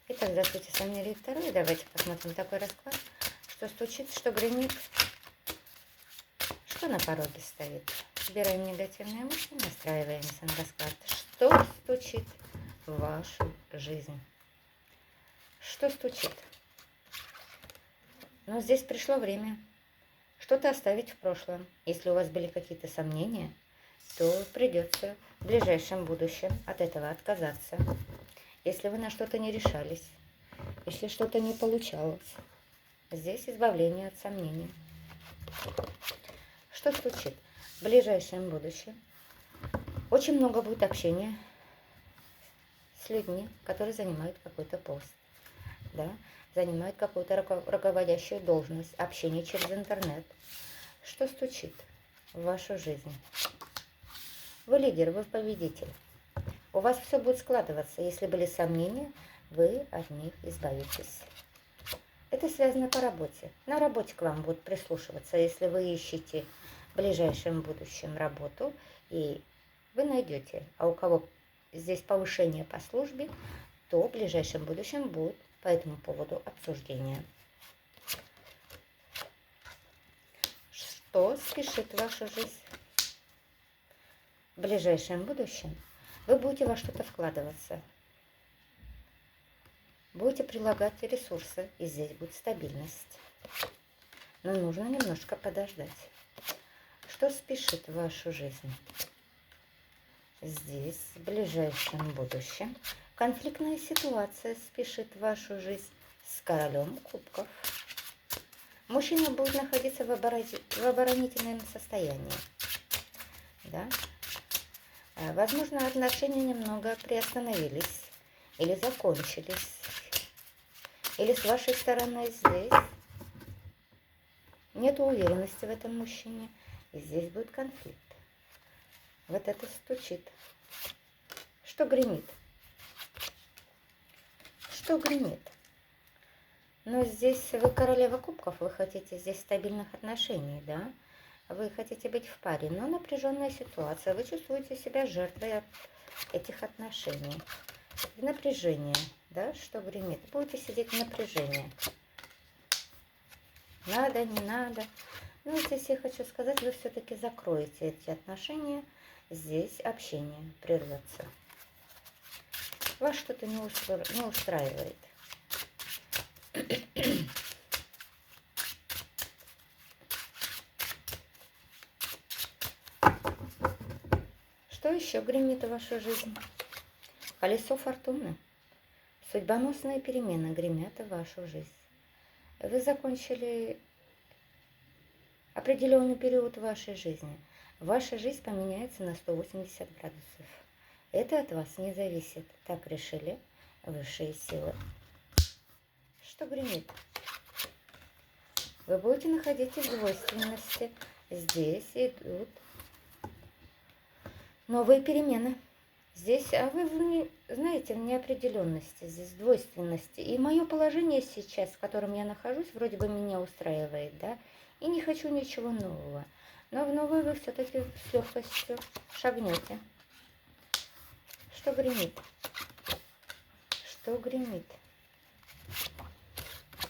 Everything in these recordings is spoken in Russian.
Итак, здравствуйте, с вами Лилит Таро. И давайте посмотрим такой расклад. Что стучит, что гремит, что на пороге стоит. Собираем негативные мысли, настраиваемся на расклад. Что стучит в вашу жизнь? Что стучит? Но здесь пришло время что-то оставить в прошлом. Если у вас были какие-то сомнения, то придется в ближайшем будущем от этого отказаться. Если вы на что-то не решались, если что-то не получалось, здесь избавление от сомнений. Что стучит? В ближайшем будущем очень много будет общения с людьми, которые занимают какой-то пост, да, занимают какую-то руководящую должность, общение через интернет. Что стучит в вашу жизнь? Вы лидер, вы победитель. У вас все будет складываться. Если были сомнения, вы от них избавитесь. Это связано по работе. На работе к вам будут прислушиваться. Если вы ищете в ближайшем будущем работу, и вы найдете. А у кого здесь повышение по службе, то в ближайшем будущем будет по этому поводу обсуждение. Что спешит в вашу жизнь? В ближайшем будущем вы будете во что-то вкладываться. Будете прилагать ресурсы, и здесь будет стабильность. Но нужно немножко подождать. Что спешит в вашу жизнь? Здесь, в ближайшем будущем, конфликтная ситуация спешит в вашу жизнь с королем кубков. Мужчина будет находиться в оборонительном состоянии. Да? Возможно, отношения немного приостановились или закончились. Или с вашей стороны здесь нет уверенности в этом мужчине, и здесь будет конфликт. Вот это стучит. Что гремит? Что гремит? Но здесь вы королева кубков, вы хотите здесь стабильных отношений, да? Вы хотите быть в паре, но напряженная ситуация. Вы чувствуете себя жертвой этих отношений. Напряжение, да, что гремит? Будете сидеть в напряжении. Надо, не надо. Но здесь я хочу сказать, вы все-таки закроете эти отношения. Здесь общение прервется. Вас что-то не устраивает. Что еще гремит в вашу жизнь? Колесо фортуны. Судьбоносные перемены гремят в вашу жизнь. Вы закончили определенный период вашей жизни. Ваша жизнь поменяется на 180 градусов. Это от вас не зависит. Так решили высшие силы. Что гремит? Вы будете находиться в двойственности. Здесь идут новые перемены. Здесь, а вы знаете, в неопределенности, здесь двойственности. И мое положение сейчас, в котором я нахожусь, вроде бы меня устраивает, да, и не хочу ничего нового. Но в новое вы все-таки с легкостью шагнете. Что гремит? Что гремит?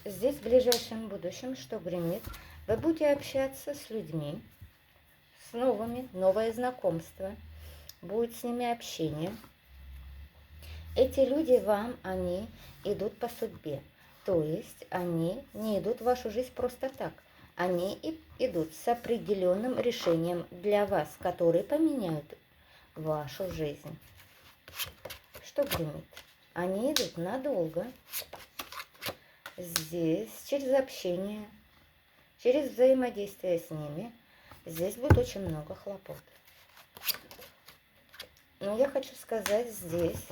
Здесь в ближайшем будущем, что гремит? Вы будете общаться с людьми, с новыми, новое знакомство. Будет с ними общение. Эти люди вам, они идут по судьбе. То есть они не идут в вашу жизнь просто так. Они идут с определенным решением для вас, которые поменяют вашу жизнь. Что гремит? Они идут надолго. Здесь через общение, через взаимодействие с ними, здесь будет очень много хлопот. Но я хочу сказать здесь,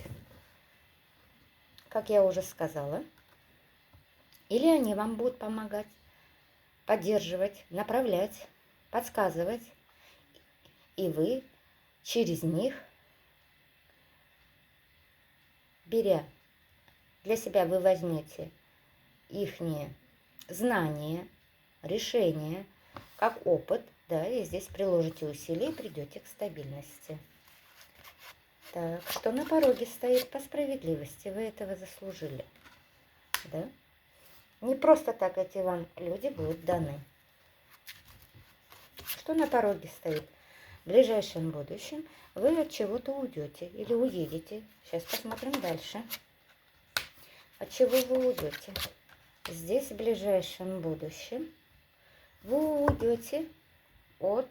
как я уже сказала, или они вам будут помогать, поддерживать, направлять, подсказывать, и вы через них, беря для себя, вы возьмете ихние знания, решения, как опыт, да, и здесь приложите усилия и придете к стабильности. Так, что на пороге стоит по справедливости, вы этого заслужили, да? Не просто так эти вам люди будут даны. Что на пороге стоит? В ближайшем будущем вы от чего-то уйдете или уедете. Сейчас посмотрим дальше. От чего вы уйдете? Здесь в ближайшем будущем вы уйдете от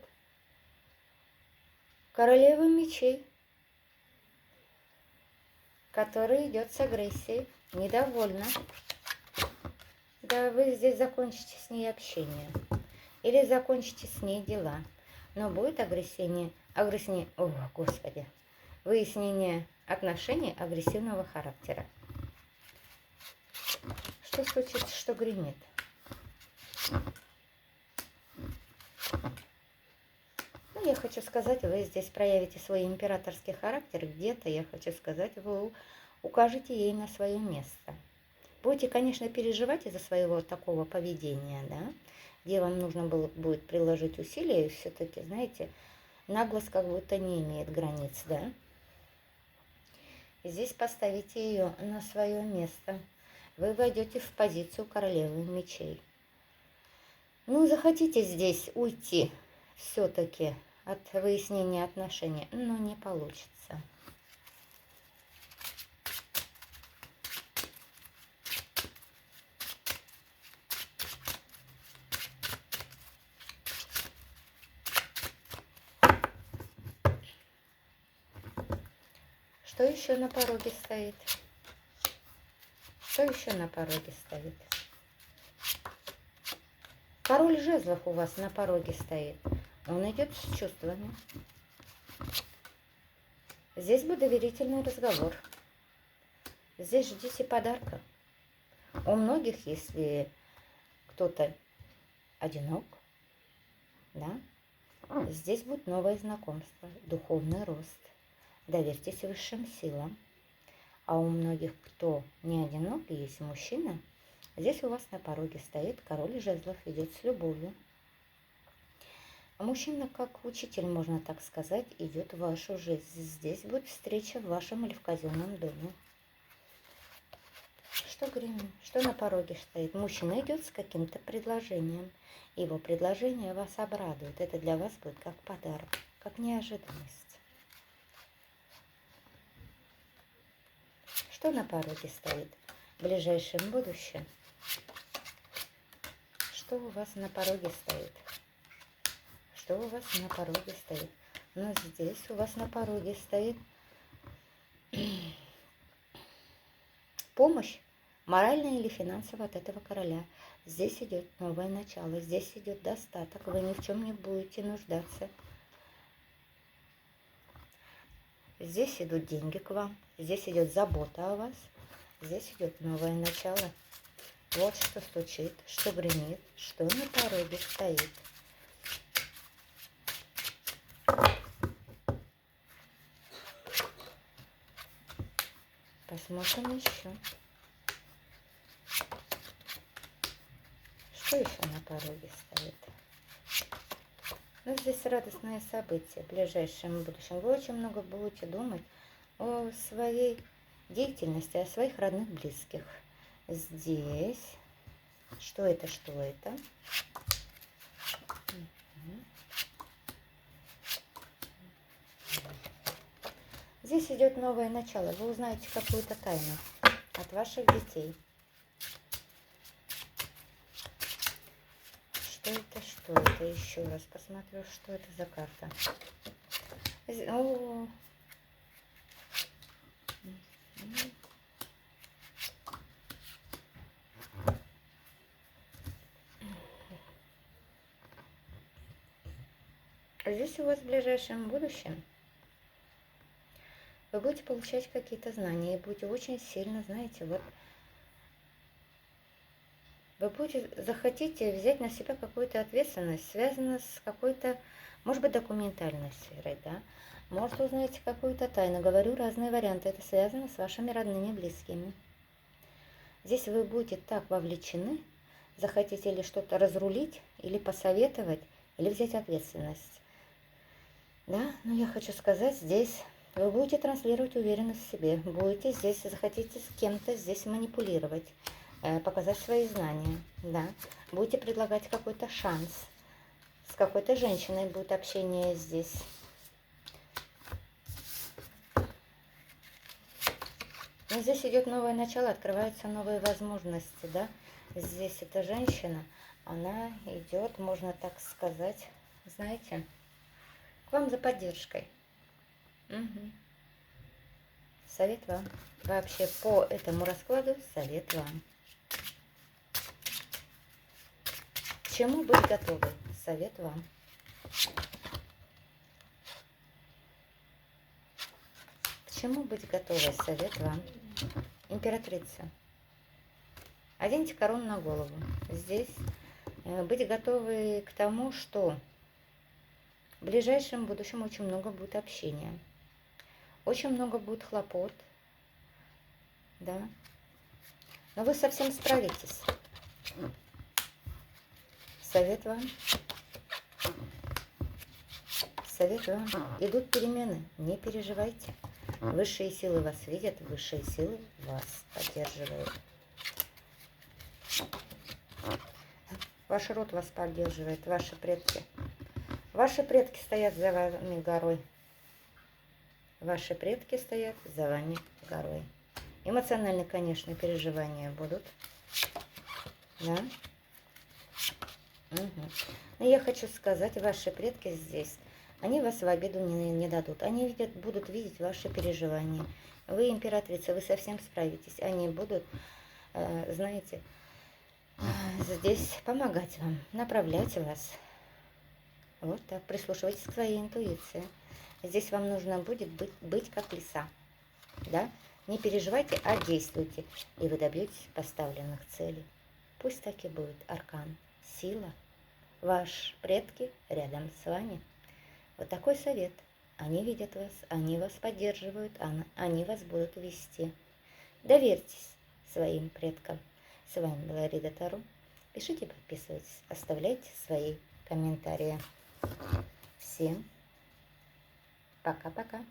королевы мечей, которая идет с агрессией, недовольна. Да, вы здесь закончите с ней общение или закончите с ней дела, но будет агрессивнее, о, Господи, выяснение отношений агрессивного характера. Что случится, что гремит? Ну, я хочу сказать, вы здесь проявите свой императорский характер, где-то, я хочу сказать, вы укажете ей на свое место. Будете, конечно, переживать из-за своего такого поведения, да, где вам нужно было, будет приложить усилия, и все-таки, знаете, наглость как будто не имеет границ, да. И здесь поставите ее на свое место. Вы войдете в позицию королевы мечей. Ну, захотите здесь уйти все-таки от выяснения отношений, но не получится. Что еще на пороге стоит? Что еще на пороге стоит? Король жезлов у вас на пороге стоит. Он идет с чувствами. Здесь будет доверительный разговор. Здесь ждите подарка. У многих, если кто-то одинок, да, здесь будет новое знакомство, духовный рост. Доверьтесь высшим силам. А у многих, кто не одинок, есть мужчина, здесь у вас на пороге стоит король жезлов, идет с любовью. А мужчина, как учитель, можно так сказать, идет в вашу жизнь. Здесь будет встреча в вашем или в казенном доме. Что гремит? Что на пороге стоит? Мужчина идет с каким-то предложением. Его предложение вас обрадует. Это для вас будет как подарок, как неожиданность. Что на пороге стоит? В ближайшем будущем. Что у вас на пороге стоит? Что у вас на пороге стоит? Но здесь у вас на пороге стоит помощь, моральная или финансовая от этого короля. Здесь идет новое начало, здесь идет достаток, вы ни в чем не будете нуждаться. Здесь идут деньги к вам, здесь идет забота о вас, здесь идет новое начало. Вот что стучит, что гремит, что на пороге стоит. Посмотрим еще. Что еще на пороге стоит? Ну, здесь радостное событие в ближайшем будущем. Вы очень много будете думать о своей деятельности, о своих родных, близких. Здесь. Что это, что это? Здесь идет новое начало. Вы узнаете какую-то тайну от ваших детей. Что это? Еще раз посмотрю, что это за карта. О. Здесь у вас в ближайшем будущем вы будете получать какие-то знания и будете очень сильно, знаете, вот вы будете, захотите взять на себя какую-то ответственность, связанную с какой-то, может быть, документальной сферой, да, может, узнаете какую-то тайну, говорю, разные варианты, это связано с вашими родными, близкими. Здесь вы будете так вовлечены, захотите или что-то разрулить, или посоветовать, или взять ответственность. Да, но я хочу сказать, здесь Вы будете транслировать уверенность в себе, будете здесь, захотите с кем-то здесь манипулировать, показать свои знания, да. Будете предлагать какой-то шанс. С какой-то женщиной будет общение здесь. Но здесь идет новое начало, открываются новые возможности, да. Здесь эта женщина, она идет, можно так сказать, знаете, к вам за поддержкой. Угу. Совет вам. Вообще по этому раскладу совет вам. К чему быть готовы? Совет вам. К чему быть готовы? Совет вам. Императрица. Оденьте корону на голову. Здесь быть готовы к тому, что в ближайшем будущем очень много будет общения. Очень много будет хлопот. Да. Но вы совсем справитесь. Совет вам. Совет вам. Идут перемены. Не переживайте. Высшие силы вас видят, высшие силы вас поддерживают. Ваш род вас поддерживает, ваши предки. Ваши предки стоят за вами горой. Ваши предки стоят за вами горой. Эмоциональные, конечно, переживания будут. Да? Угу. Но я хочу сказать, ваши предки здесь, они вас в обиду не дадут. Они будут видеть ваши переживания. Вы императрица, вы совсем справитесь. Они будут, знаете, здесь помогать вам, направлять вас. Вот так, прислушивайтесь к своей интуиции. Здесь вам нужно будет быть как лиса. Да? Не переживайте, а действуйте. И вы добьетесь поставленных целей. Пусть так и будет. Аркан. Сила. Ваши предки рядом с вами. Вот такой совет. Они видят вас, они вас поддерживают, они вас будут вести. Доверьтесь своим предкам. С вами была Рида Таро. Пишите, подписывайтесь, оставляйте свои комментарии. Всем пока-пока.